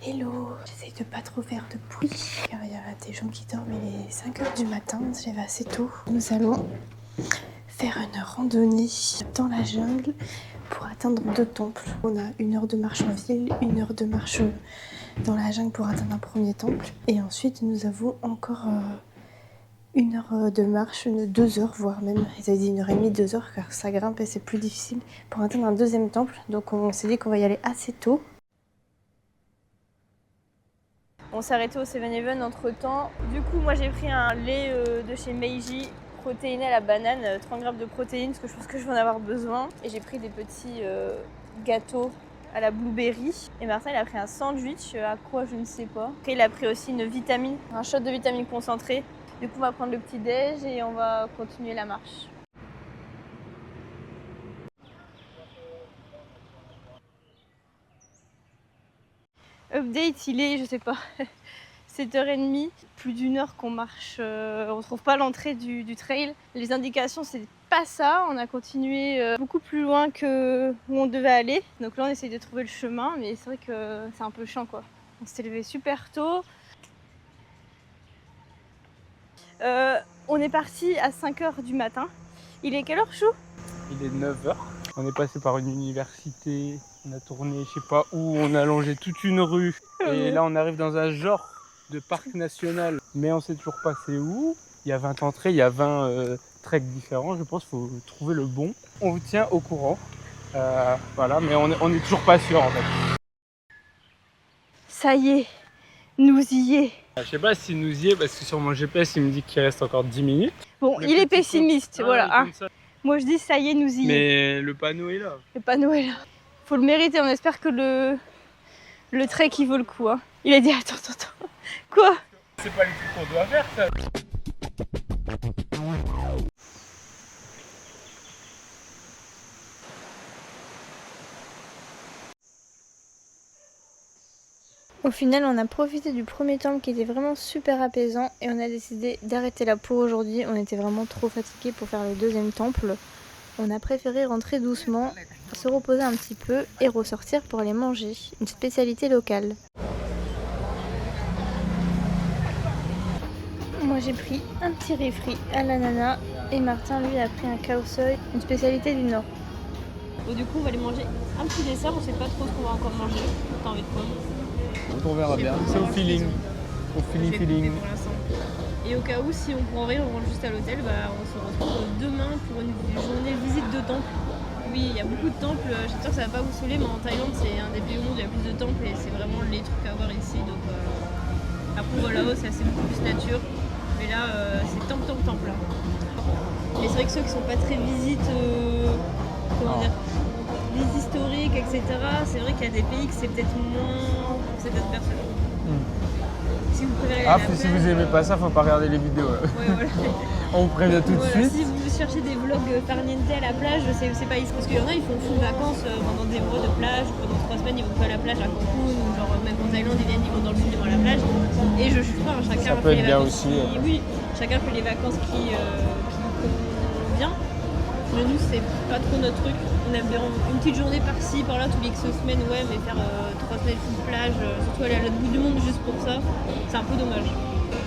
Hello, j'essaye de pas trop faire de bruit car il y a des gens qui dorment, il est 5h du matin, je lève assez tôt. Nous allons faire une randonnée dans la jungle pour atteindre 2 temples. On a 1 heure de marche en ville, 1 heure de marche dans la jungle pour atteindre un premier temple. Et ensuite nous avons encore 1 heure de marche, 2 heures voire même, ils avaient dit 1h30, 2 heures car ça grimpe et c'est plus difficile pour atteindre un deuxième temple. Donc on s'est dit qu'on va y aller assez tôt. On s'est arrêté au 7-Eleven entre temps. Du coup, moi j'ai pris un lait de chez Meiji, protéiné à la banane, 30 grammes de protéines, parce que je pense que je vais en avoir besoin. Et j'ai pris des petits gâteaux à la blueberry. Et Martin, il a pris un sandwich, à quoi je ne sais pas. Après, il a pris aussi une vitamine, un shot de vitamine concentrée. Du coup, on va prendre le petit déj et on va continuer la marche. Update, il est, je sais pas, 7h30, plus d'1 heure qu'on marche, on trouve pas l'entrée du trail. Les indications, c'est pas ça, on a continué beaucoup plus loin que où on devait aller. Donc là, on essaye de trouver le chemin, mais c'est vrai que c'est un peu chiant quoi. On s'est levé super tôt. On est parti à 5h du matin. Il est quelle heure, Chou? Il est 9h. On est passé par une université, on a tourné je sais pas où, on a longé toute une rue. Et là on arrive dans un genre de parc national, mais on sait toujours pas c'est où. Il y a 20 entrées, il y a 20 treks différents, je pense qu'il faut trouver le bon. On vous tient au courant, voilà, mais on est toujours pas sûr en fait. Ça y est, nous y est. Je sais pas si nous y est, parce que sur mon GPS il me dit qu'il reste encore 10 minutes. Bon, il est pessimiste, voilà. Hein. Moi je dis ça y est, nous y est. Mais le panneau est là. Le panneau est là. Faut le mériter, on espère que le trek il vaut le coup. Hein. Il a dit attends. Quoi? C'est pas le truc qu'on doit faire ça. Au final, on a profité du premier temple qui était vraiment super apaisant et on a décidé d'arrêter là pour aujourd'hui. On était vraiment trop fatigués pour faire le deuxième temple. On a préféré rentrer doucement, se reposer un petit peu et ressortir pour aller manger, une spécialité locale. Moi j'ai pris un petit riz frit à l'ananas et Martin lui a pris un khao soi, une spécialité du Nord. Bon, du coup on va aller manger un petit dessert, on sait pas trop ce qu'on va encore manger. T'as envie de quoi? On verra bien, c'est au feeling. Au feeling. Pour l'instant. Et au cas où si on prend rien, on rentre juste à l'hôtel, bah, on se retrouve demain pour une journée visite de temple. Oui, il y a beaucoup de temples, j'espère que ça va pas vous saouler, mais en Thaïlande c'est un des pays où il y a plus de temples et c'est vraiment les trucs à voir ici. Donc après là-haut c'est assez beaucoup plus nature, mais là c'est temple là. Et c'est vrai que ceux qui sont pas très visites, comment dire, visites historiques, etc. C'est vrai qu'il y a des pays que c'est peut-être moins pour certaines personnes. Si vous préférez Ah, si vous aimez pas ça, faut pas regarder les vidéos. Ouais, voilà. On vous prévient tout de suite. Si vous cherchez des vlogs farniente à la plage, c'est pas ici. Parce qu'il y en a, ils font full vacances pendant des mois de plage, pendant 3 semaines, ils vont pas à la plage à Cancun, ou genre même en Thaïlande, ils viennent, ils vont dans le sud, ils vont à la plage. Et je juge pas, chacun fait les vacances oui, chacun fait les vacances qui convient. Mais nous, c'est pas trop notre truc. On aime bien une petite journée par-ci, par-là, tous les X semaines, ouais, mais faire 3 semaines full plage, surtout aller à l'autre bout du monde juste pour ça, c'est un peu dommage.